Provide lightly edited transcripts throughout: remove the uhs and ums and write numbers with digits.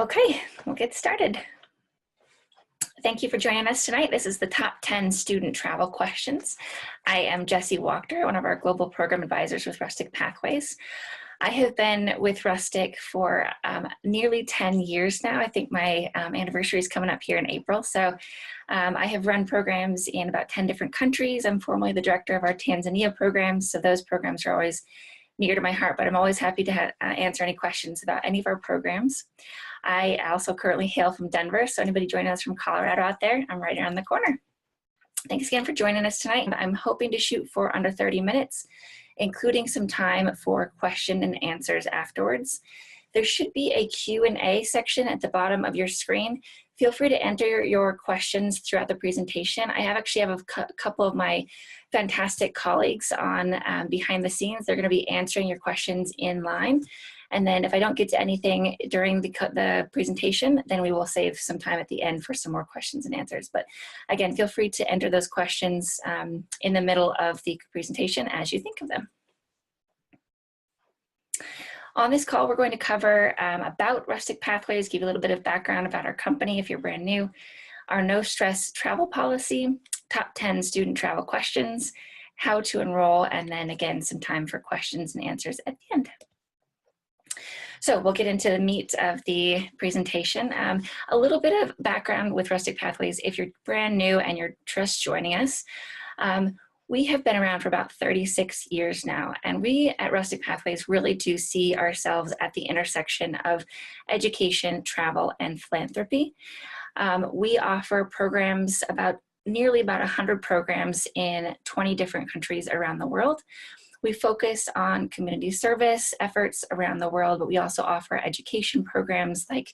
Okay, we'll get started. Thank you for joining us tonight. This is the top 10 student travel questions. I am Jessie Wachter, one of our global program advisors with Rustic Pathways. I have been with Rustic for nearly 10 years now. I think my anniversary is coming up here in April. So I have run programs in about 10 different countries. I'm formerly the director of our Tanzania programs. So those programs are always near to my heart, but I'm always happy to answer any questions about any of our programs. I also currently hail from Denver, so anybody joining us from Colorado out there, I'm right around the corner. Thanks again for joining us tonight. I'm hoping to shoot for under 30 minutes, including some time for question and answers afterwards. There should be a Q&A section at the bottom of your screen. Feel free to enter your questions throughout the presentation. I actually have a couple of my fantastic colleagues on behind the scenes. They're going to be answering your questions in line. And then if I don't get to anything during the presentation, then we will save some time at the end for some more questions and answers. But again, feel free to enter those questions in the middle of the presentation as you think of them. On this call, we're going to cover about Rustic Pathways, give you a little bit of background about our company if you're brand new, our no stress travel policy, top 10 student travel questions, how to enroll, and then again, some time for questions and answers at the end. So we'll get into the meat of the presentation. A little bit of background with Rustic Pathways if you're brand new and you're just joining us. We have been around for about 36 years now, and we at Rustic Pathways really do see ourselves at the intersection of education, travel, and philanthropy. We offer programs, nearly about 100 programs in 20 different countries around the world. We focus on community service efforts around the world, but we also offer education programs like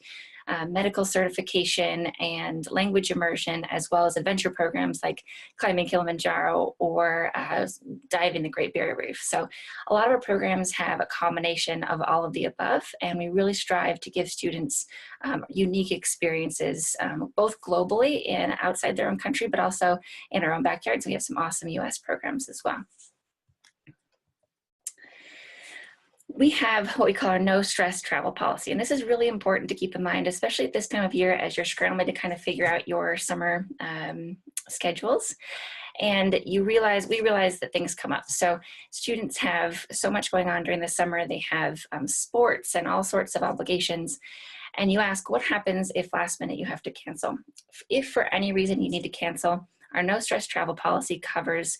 medical certification and language immersion, as well as adventure programs like climbing Kilimanjaro or diving the Great Barrier Reef. So a lot of our programs have a combination of all of the above, and we really strive to give students unique experiences, both globally and outside their own country, but also in our own backyards. We have some awesome US programs as well. We have what we call our no stress travel policy. And this is really important to keep in mind, especially at this time of year as you're scrambling to kind of figure out your summer schedules. And we realize that things come up. So students have so much going on during the summer. They have sports and all sorts of obligations. And you ask, what happens if last minute you have to cancel? If for any reason you need to cancel, our no stress travel policy covers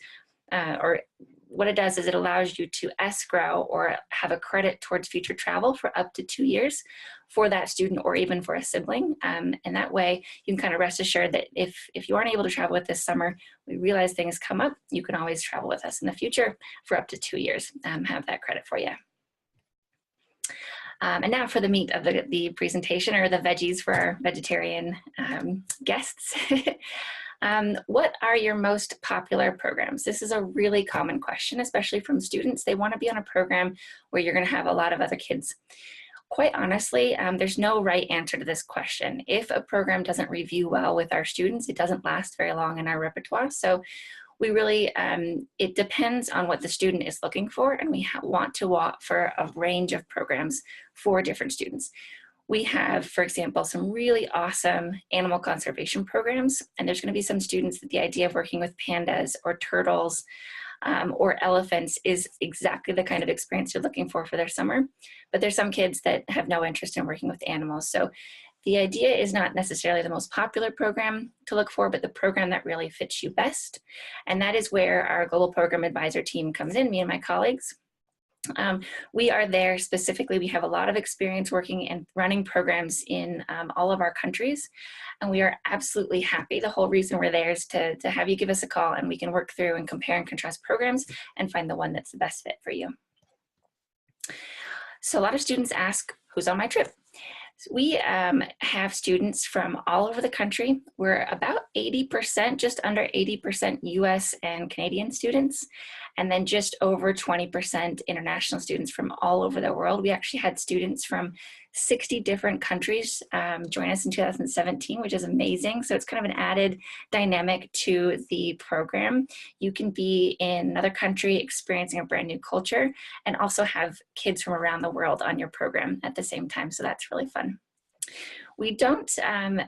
what it does is it allows you to escrow or have a credit towards future travel for up to 2 years for that student or even for a sibling. And that way you can kind of rest assured that if you aren't able to travel with this summer, we realize things come up, you can always travel with us in the future for up to 2 years, have that credit for you. And now for the meat of the presentation, or the veggies for our vegetarian guests. What are your most popular programs? This is a really common question, especially from students. They want to be on a program where you're going to have a lot of other kids. Quite honestly, there's no right answer to this question. If a program doesn't review well with our students, it doesn't last very long in our repertoire. So we really, it depends on what the student is looking for, and we want to offer a range of programs for different students. We have, for example, some really awesome animal conservation programs, and there's going to be some students that the idea of working with pandas or turtles or elephants is exactly the kind of experience you're looking for their summer. But there's some kids that have no interest in working with animals. So the idea is not necessarily the most popular program to look for, but the program that really fits you best. And that is where our global program advisor team comes in, me and my colleagues. We are there specifically. We have a lot of experience working and running programs in all of our countries, and we are absolutely happy. The whole reason we're there is to have you give us a call, and we can work through and compare and contrast programs and find the one that's the best fit for you. So a lot of students ask, who's on my trip? We have students from all over the country. We're about 80%, just under 80% US and Canadian students, and then just over 20% international students from all over the world. We actually had students from 60 different countries join us in 2017, which is amazing. So it's kind of an added dynamic to the program. You can be in another country experiencing a brand new culture and also have kids from around the world on your program at the same time. So that's really fun. We don't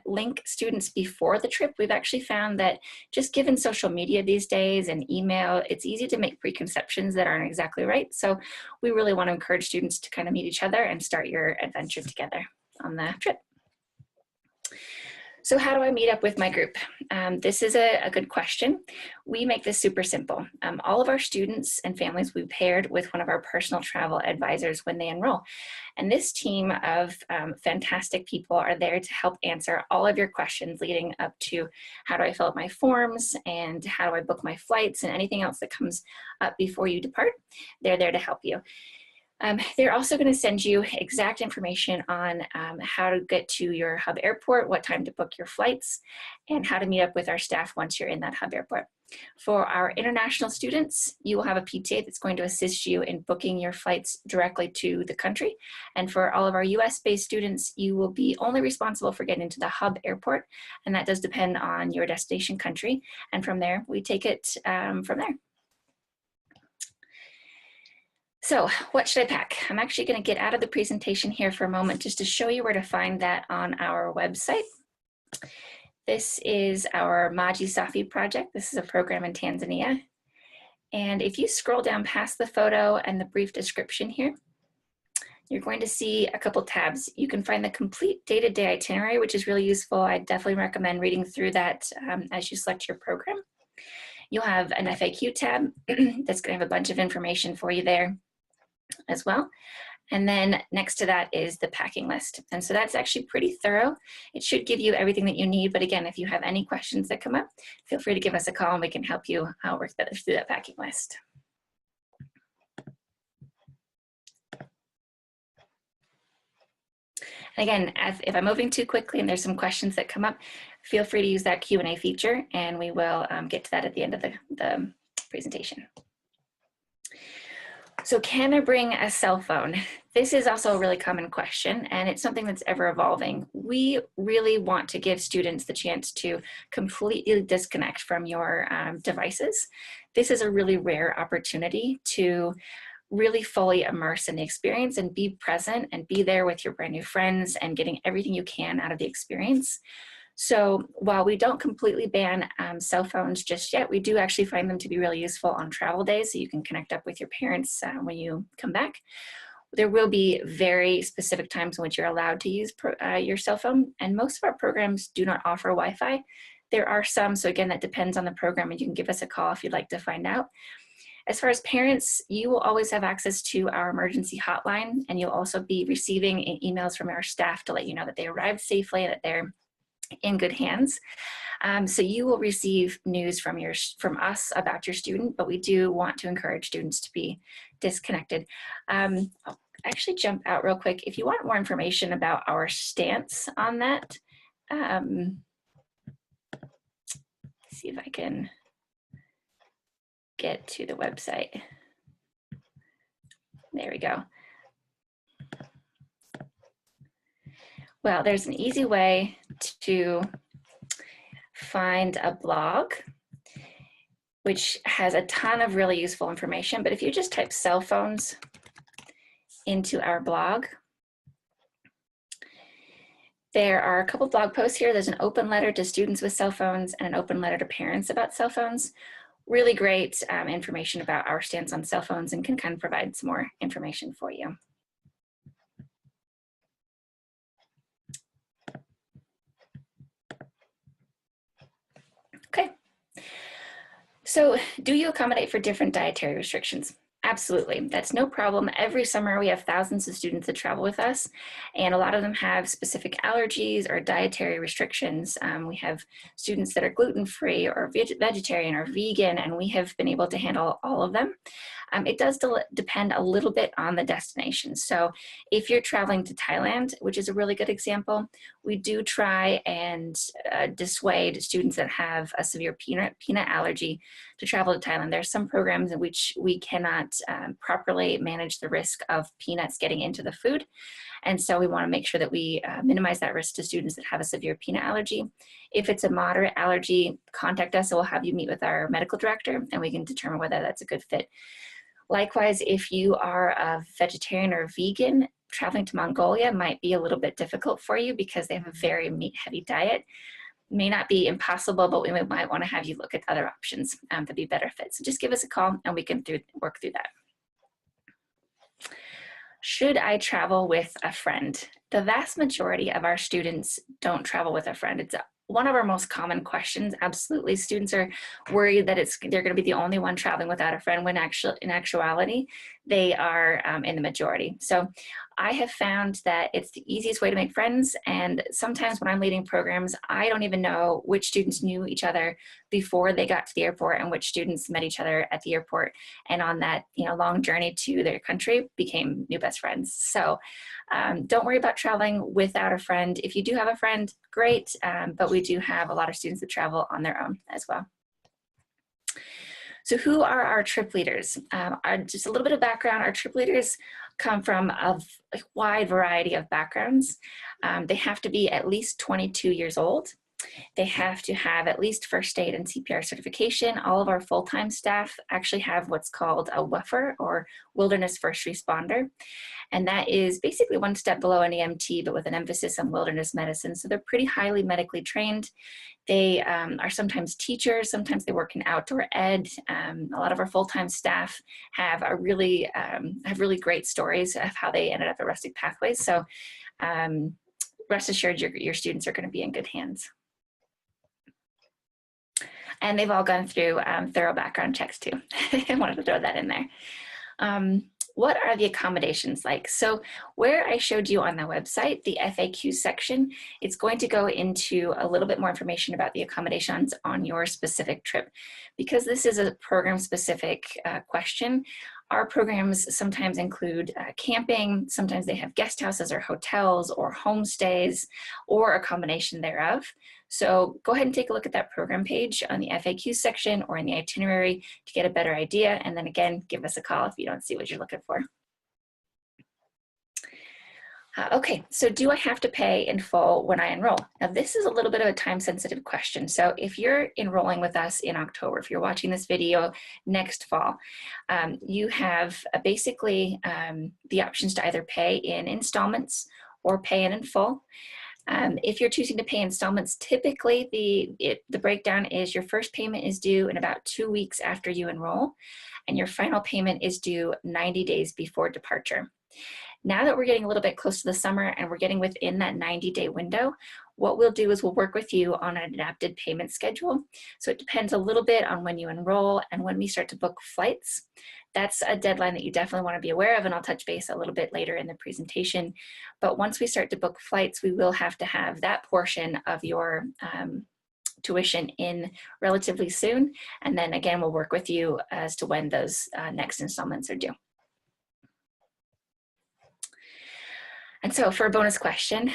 link students before the trip. We've actually found that just given social media these days and email, it's easy to make preconceptions that aren't exactly right. So we really want to encourage students to kind of meet each other and start your adventure together on the trip. So how do I meet up with my group? This is a good question. We make this super simple. All of our students and families will be paired with one of our personal travel advisors when they enroll. And this team of fantastic people are there to help answer all of your questions leading up to how do I fill out my forms and how do I book my flights and anything else that comes up before you depart. They're there to help you. They're also going to send you exact information on how to get to your hub airport, what time to book your flights, and how to meet up with our staff once you're in that hub airport. For our international students, you will have a PTA that's going to assist you in booking your flights directly to the country. And for all of our US-based students, you will be only responsible for getting into the hub airport, and that does depend on your destination country. And from there, we take it from there. So what should I pack? I'm actually going to get out of the presentation here for a moment just to show you where to find that on our website. This is our Maji Safi project. This is a program in Tanzania. And if you scroll down past the photo and the brief description here, you're going to see a couple tabs. You can find the complete day-to-day itinerary, which is really useful. I definitely recommend reading through that as you select your program. You'll have an FAQ tab that's going to have a bunch of information for you there as well. And then next to that is the packing list. And so that's actually pretty thorough. It should give you everything that you need. But again, if you have any questions that come up, feel free to give us a call and we can help you work better through that packing list. And again, if I'm moving too quickly and there's some questions that come up, feel free to use that Q&A feature and we will get to that at the end of the presentation. So can I bring a cell phone? This is also a really common question and it's something that's ever evolving. We really want to give students the chance to completely disconnect from your devices. This is a really rare opportunity to really fully immerse in the experience and be present and be there with your brand new friends and getting everything you can out of the experience. So while we don't completely ban cell phones just yet, we do actually find them to be really useful on travel days so you can connect up with your parents when you come back. There will be very specific times in which you're allowed to use your cell phone, and most of our programs do not offer Wi-Fi. There are some, so again, that depends on the program, and you can give us a call if you'd like to find out. As far as parents, you will always have access to our emergency hotline, and you'll also be receiving emails from our staff to let you know that they arrived safely and that they're in good hands. So you will receive news from us about your student, but we do want to encourage students to be disconnected. I'll actually jump out real quick. If you want more information about our stance on that, see if I can get to the website. There we go. Well, there's an easy way to find a blog, which has a ton of really useful information. But if you just type cell phones into our blog, there are a couple blog posts here. There's an open letter to students with cell phones and an open letter to parents about cell phones. Really great information about our stance on cell phones and can kind of provide some more information for you. Okay, so do you accommodate for different dietary restrictions? Absolutely, that's no problem. Every summer we have thousands of students that travel with us, and a lot of them have specific allergies or dietary restrictions. We have students that are gluten-free or vegetarian or vegan, and we have been able to handle all of them. It does depend a little bit on the destination. So if you're traveling to Thailand, which is a really good example, we do try and dissuade students that have a severe peanut allergy to travel to Thailand. There are some programs in which we cannot properly manage the risk of peanuts getting into the food. And so we want to make sure that we minimize that risk to students that have a severe peanut allergy. If it's a moderate allergy, contact us and we'll have you meet with our medical director and we can determine whether that's a good fit. Likewise, if you are a vegetarian or vegan, traveling to Mongolia might be a little bit difficult for you because they have a very meat-heavy diet. May not be impossible, but we might want to have you look at other options that'd be better fit. So just give us a call and we can work through that. Should I travel with a friend? The vast majority of our students don't travel with a friend. It's one of our most common questions. Absolutely, students are worried that they're going to be the only one traveling without a friend, when in actuality, they are in the majority. So I have found that it's the easiest way to make friends, and sometimes when I'm leading programs, I don't even know which students knew each other before they got to the airport and which students met each other at the airport, and on that long journey to their country became new best friends. So don't worry about traveling without a friend. If you do have a friend, great, but we do have a lot of students that travel on their own as well. So who are our trip leaders? Just a little bit of background. Our trip leaders come from a wide variety of backgrounds. They have to be at least 22 years old. They have to have at least first aid and CPR certification. All of our full-time staff actually have what's called a WFR, or Wilderness First Responder. And that is basically one step below an EMT, but with an emphasis on wilderness medicine. So they're pretty highly medically trained. They are sometimes teachers, sometimes they work in outdoor ed. A lot of our full-time staff have really great stories of how they ended up at Rustic Pathways. So rest assured your students are going to be in good hands. And they've all gone through thorough background checks too. I wanted to throw that in there. What are the accommodations like? So where I showed you on the website, the FAQ section, it's going to go into a little bit more information about the accommodations on your specific trip. Because this is a program specific question, our programs sometimes include camping, sometimes they have guest houses or hotels or homestays or a combination thereof. So go ahead and take a look at that program page on the FAQ section or in the itinerary to get a better idea. And then again, give us a call if you don't see what you're looking for. Okay, so do I have to pay in full when I enroll? Now this is a little bit of a time-sensitive question. So if you're enrolling with us in October, if you're watching this video next fall, you have basically the options to either pay in installments or pay in full. If you're choosing to pay installments, typically the breakdown is your first payment is due in about 2 weeks after you enroll, and your final payment is due 90 days before departure. Now that we're getting a little bit close to the summer and we're getting within that 90-day window, what we'll do is we'll work with you on an adapted payment schedule. So it depends a little bit on when you enroll and when we start to book flights. That's a deadline that you definitely want to be aware of, and I'll touch base a little bit later in the presentation. But once we start to book flights, we will have to have that portion of your tuition in relatively soon. And then again, we'll work with you as to when those next installments are due. And so for a bonus question,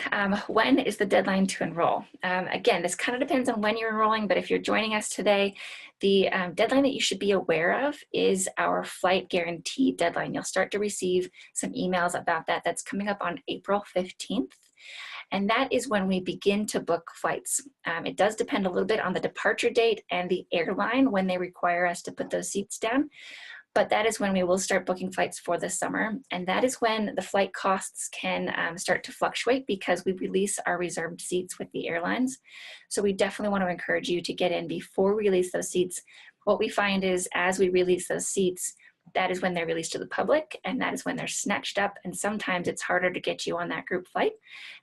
when is the deadline to enroll? Again, this kind of depends on when you're enrolling, but if you're joining us today, the deadline that you should be aware of is our flight guarantee deadline. You'll start to receive some emails about that. That's coming up on April 15th. And that is when we begin to book flights. It does depend a little bit on the departure date and the airline when they require us to put those seats down. But that is when we will start booking flights for the summer. And that is when the flight costs can start to fluctuate because we release our reserved seats with the airlines. So we definitely want to encourage you to get in before we release those seats. What we find is as we release those seats, that is when they're released to the public, and that is when they're snatched up, and sometimes it's harder to get you on that group flight.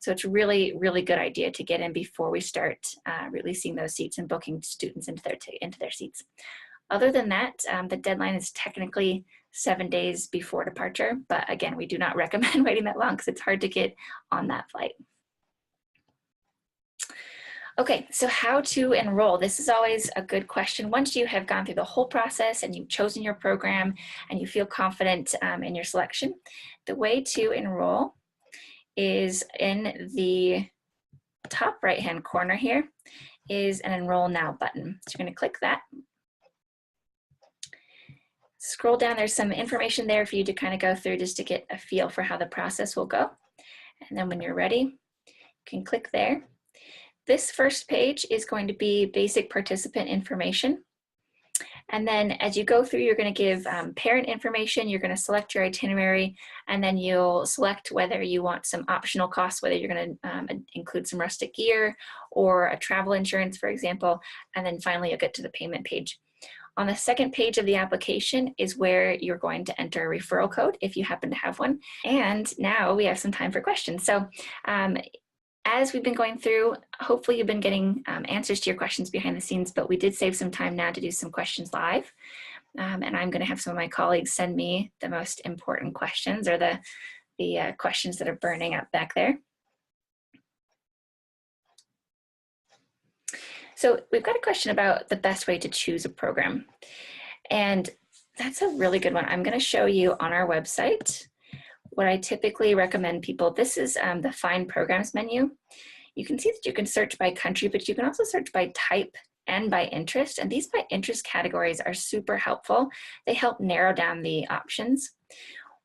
So it's really, really good idea to get in before we start releasing those seats and booking students into their seats. Other than that, the deadline is technically 7 days before departure, but again, we do not recommend waiting that long because it's hard to get on that flight. Okay, so how to enroll? This is always a good question. Once you have gone through the whole process and you've chosen your program and you feel confident in your selection, the way to enroll is in the top right-hand corner here is an Enroll Now button. So you're going to click that. Scroll down, there's some information there for you to kind of go through just to get a feel for how the process will go. And then when you're ready, you can click there. This first page is going to be basic participant information. And then as you go through, you're going to give parent information, you're going to select your itinerary, and then you'll select whether you want some optional costs, whether you're going to include some Rustic gear or a travel insurance, for example. And then finally, you'll get to the payment page. On the second page of the application is where you're going to enter a referral code if you happen to have one. And now we have some time for questions. So as we've been going through, hopefully you've been getting answers to your questions behind the scenes, but we did save some time now to do some questions live. And I'm going to have some of my colleagues send me the most important questions, or the questions that are burning up back there. So we've got a question about the best way to choose a program. And that's a really good one. I'm going to show you on our website what I typically recommend people. This is the Find Programs menu. You can see that you can search by country, but you can also search by type and by interest. And these by interest categories are super helpful. They help narrow down the options.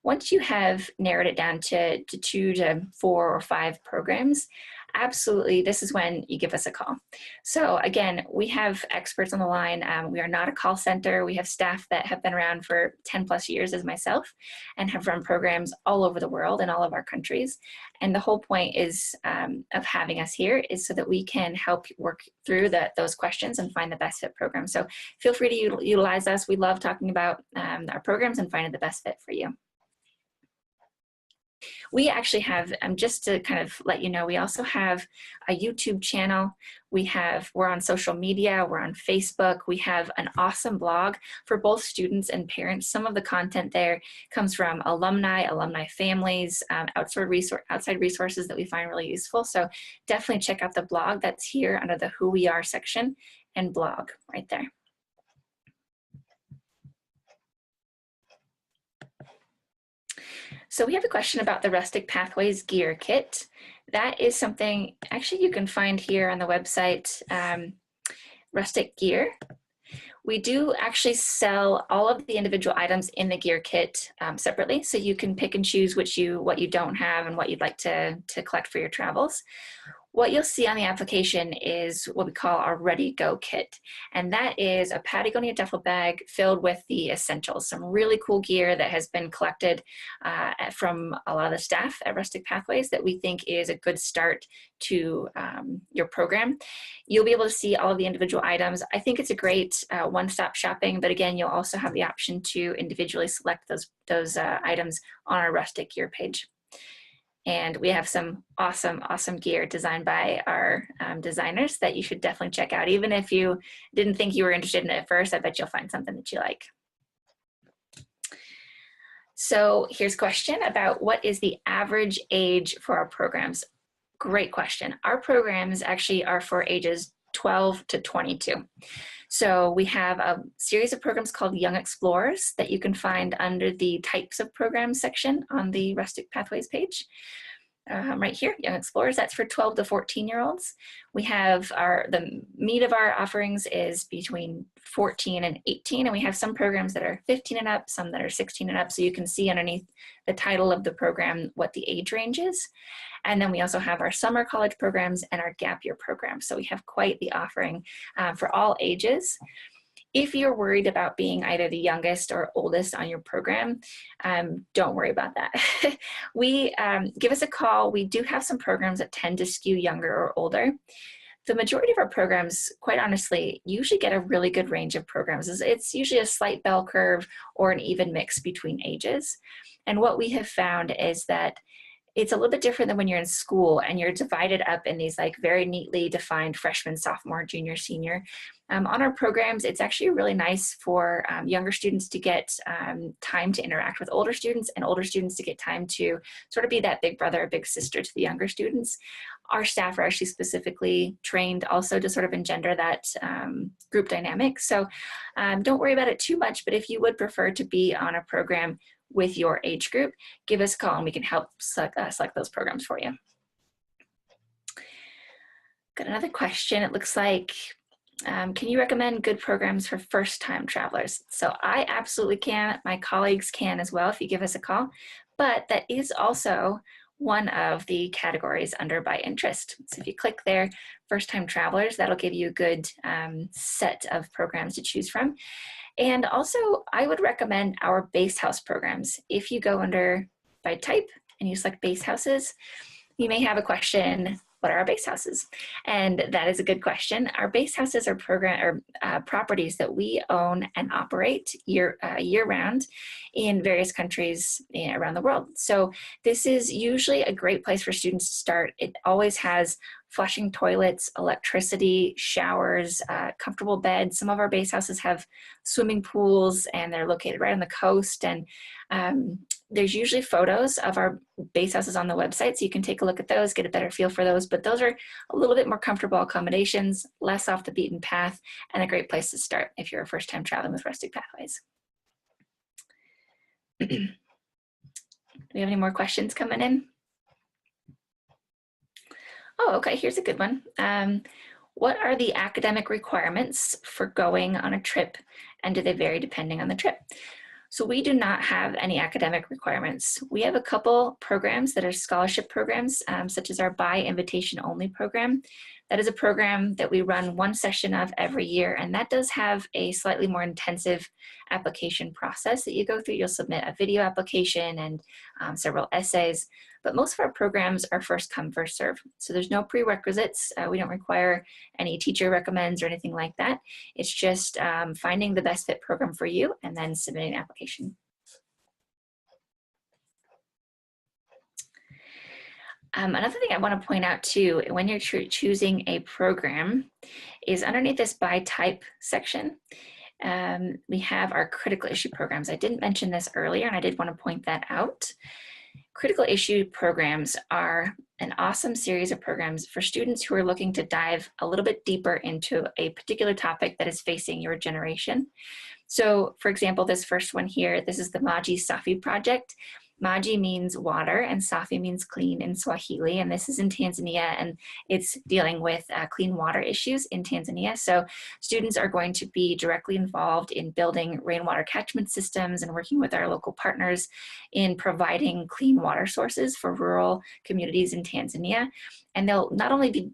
Once you have narrowed it down to 2 to 4 or 5 programs, absolutely, this is when you give us a call. So again, we have experts on the line. We are not a call center. We have staff that have been around for 10 plus years as myself and have run programs all over the world in all of our countries. And the whole point is of having us here is so that we can help work through those questions and find the best fit program. So feel free to utilize us. We love talking about our programs and finding the best fit for you. We actually have, just to kind of let you know, we also have a YouTube channel. We're on social media, we're on Facebook. We have an awesome blog for both students and parents. Some of the content there comes from alumni families, outside resources that we find really useful. So definitely check out the blog that's here under the Who We Are section, and blog right there. So we have a question about the Rustic Pathways Gear Kit. That is something actually you can find here on the website, Rustic Gear. We do actually sell all of the individual items in the gear kit separately, so you can pick and choose what you don't have and what you'd like to collect for your travels. What you'll see on the application is what we call our Ready Go kit. And that is a Patagonia duffel bag filled with the essentials, some really cool gear that has been collected from a lot of the staff at Rustic Pathways that we think is a good start to your program. You'll be able to see all of the individual items. I think it's a great one-stop shopping, but again, you'll also have the option to individually select those items on our Rustic gear page. And we have some awesome gear designed by our designers that you should definitely check out. Even if you didn't think you were interested in it at first, I bet you'll find something that you like. So here's a question about what is the average age for our programs? Great question. Our programs actually are for ages 12 to 22. So we have a series of programs called Young Explorers that you can find under the Types of Programs section on the Rustic Pathways page. Right here, Young Explorers, that's for 12 to 14-year-olds. We have the meat of our offerings is between 14 and 18, and we have some programs that are 15 and up, some that are 16 and up, so you can see underneath the title of the program what the age range is. And then we also have our summer college programs and our gap year programs, so we have quite the offering for all ages. If you're worried about being either the youngest or oldest on your program, don't worry about that. Give us a call. We do have some programs that tend to skew younger or older. The majority of our programs, quite honestly, usually get a really good range of programs. It's usually a slight bell curve or an even mix between ages. And what we have found is that it's a little bit different than when you're in school and you're divided up in these like very neatly defined freshman, sophomore, junior, senior. On our programs, it's actually really nice for younger students to get time to interact with older students, and older students to get time to sort of be that big brother or big sister to the younger students. Our staff are actually specifically trained also to sort of engender that group dynamic. So don't worry about it too much, but if you would prefer to be on a program with your age group, give us a call and we can help select those programs for you. Got another question. It looks like, can you recommend good programs for first-time travelers? So I absolutely can. My colleagues can as well if you give us a call. But that is also one of the categories under by interest. So if you click there, first-time travelers, that'll give you a good set of programs to choose from. And also, I would recommend our base house programs. If you go under by type and you select base houses, you may have a question, what are our base houses? And that is a good question. Our base houses are properties that we own and operate year-round in various countries around the world. So this is usually a great place for students to start. It always has flushing toilets, electricity, showers, comfortable beds. Some of our base houses have swimming pools, and they're located right on the coast. And there's usually photos of our base houses on the website, so you can take a look at those, get a better feel for those. But those are a little bit more comfortable accommodations, less off the beaten path, and a great place to start if you're a first-time traveling with Rustic Pathways. Do we have any more questions coming in? Oh, okay, here's a good one. What are the academic requirements for going on a trip, and do they vary depending on the trip? So we do not have any academic requirements. We have a couple programs that are scholarship programs, such as our by invitation only program. That is a program that we run one session of every year, and that does have a slightly more intensive application process that you go through. You'll submit a video application and several essays, but most of our programs are first come, first serve. So there's no prerequisites. We don't require any teacher recommends or anything like that. It's just finding the best fit program for you and then submitting an application. Another thing I want to point out too, when you're choosing a program, is underneath this by type section, we have our critical issue programs. I didn't mention this earlier, and I did want to point that out. Critical issue programs are an awesome series of programs for students who are looking to dive a little bit deeper into a particular topic that is facing your generation. So for example, this first one here, this is the Maji Safi project. Maji means water and Safi means clean in Swahili, and this is in Tanzania, and it's dealing with clean water issues in Tanzania. So students are going to be directly involved in building rainwater catchment systems and working with our local partners in providing clean water sources for rural communities in Tanzania. And they'll not only be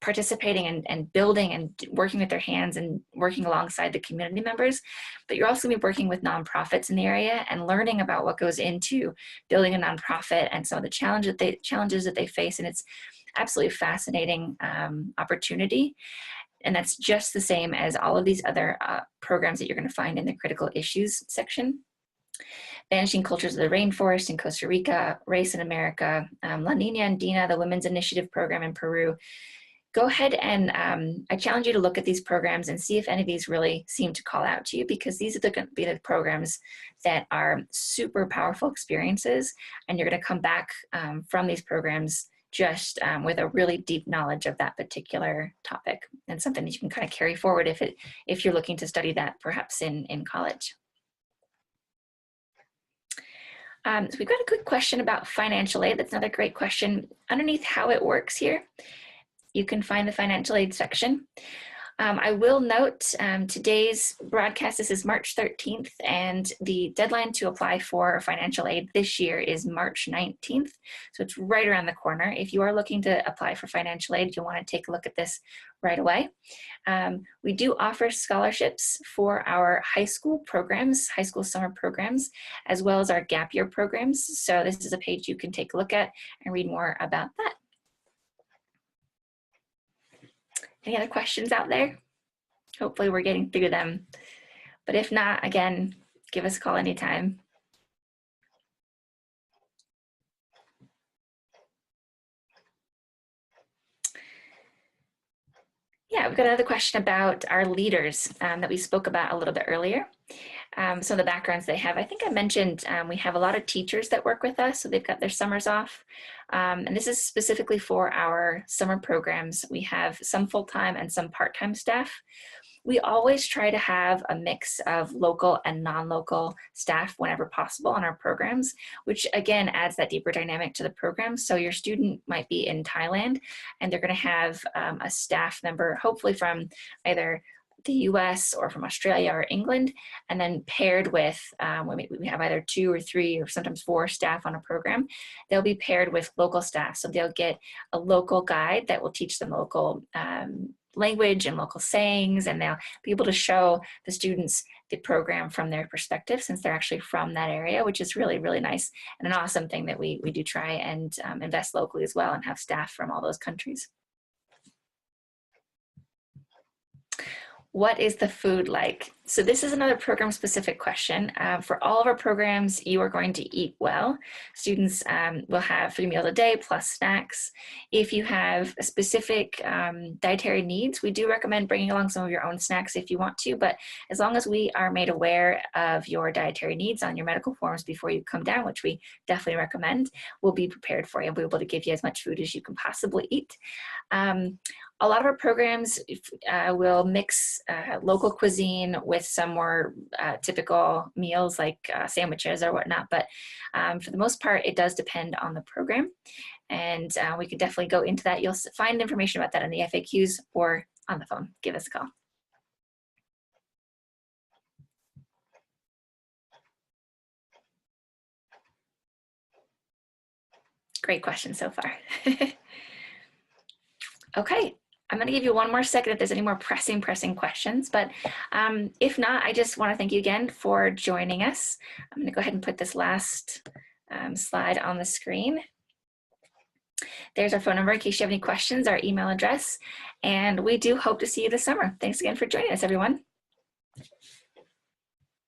participating and building and working with their hands and working alongside the community members, but you're also going to be working with nonprofits in the area and learning about what goes into building a nonprofit and some of the challenges that they face. And it's absolutely fascinating opportunity. And that's just the same as all of these other programs that you're going to find in the critical issues section. Vanishing Cultures of the Rainforest in Costa Rica, Race in America, La Nina Andina, the Women's Initiative Program in Peru. Go ahead and I challenge you to look at these programs and see if any of these really seem to call out to you, because these are going to be the programs that are super powerful experiences, and you're going to come back from these programs just with a really deep knowledge of that particular topic, and something that you can kind of carry forward if you're looking to study that perhaps in college. So we've got a good question about financial aid. That's another great question. Underneath how it works here, you can find the financial aid section. I will note today's broadcast, this is March 13th, and the deadline to apply for financial aid this year is March 19th. So it's right around the corner. If you are looking to apply for financial aid, you'll want to take a look at this right away. We do offer scholarships for our high school programs, high school summer programs, as well as our gap year programs. So this is a page you can take a look at and read more about that. Any other questions out there? Hopefully we're getting through them. But if not, again, give us a call anytime. Yeah, we've got another question about our leaders that we spoke about a little bit earlier. Some of the backgrounds they have. I think I mentioned we have a lot of teachers that work with us, so they've got their summers off. And this is specifically for our summer programs. We have some full-time and some part-time staff. We always try to have a mix of local and non-local staff whenever possible on our programs, which again adds that deeper dynamic to the program. So your student might be in Thailand and they're going to have a staff member, hopefully from either the US or from Australia or England, and then paired with, when we have either 2 or 3 or sometimes 4 staff on a program, they'll be paired with local staff. So they'll get a local guide that will teach them local language and local sayings, and they'll be able to show the students the program from their perspective, since they're actually from that area, which is really, really nice and an awesome thing that we do try and invest locally as well and have staff from all those countries. What is the food like? So this is another program specific question. For all of our programs, you are going to eat well. Students will have 3 meals a day plus snacks. If you have a specific dietary needs, we do recommend bringing along some of your own snacks if you want to, but as long as we are made aware of your dietary needs on your medical forms before you come down, which we definitely recommend, we'll be prepared for you and we'll be able to give you as much food as you can possibly eat. A lot of our programs will mix local cuisine with some more typical meals like sandwiches or whatnot, but for the most part, it does depend on the program. And we could definitely go into that. You'll find information about that in the FAQs or on the phone. Give us a call. Great question so far. Okay. I'm going to give you one more second if there's any more pressing questions, but if not, I just want to thank you again for joining us. I'm going to go ahead and put this last slide on the screen. There's our phone number in case you have any questions, our email address, and we do hope to see you this summer. Thanks again for joining us, everyone.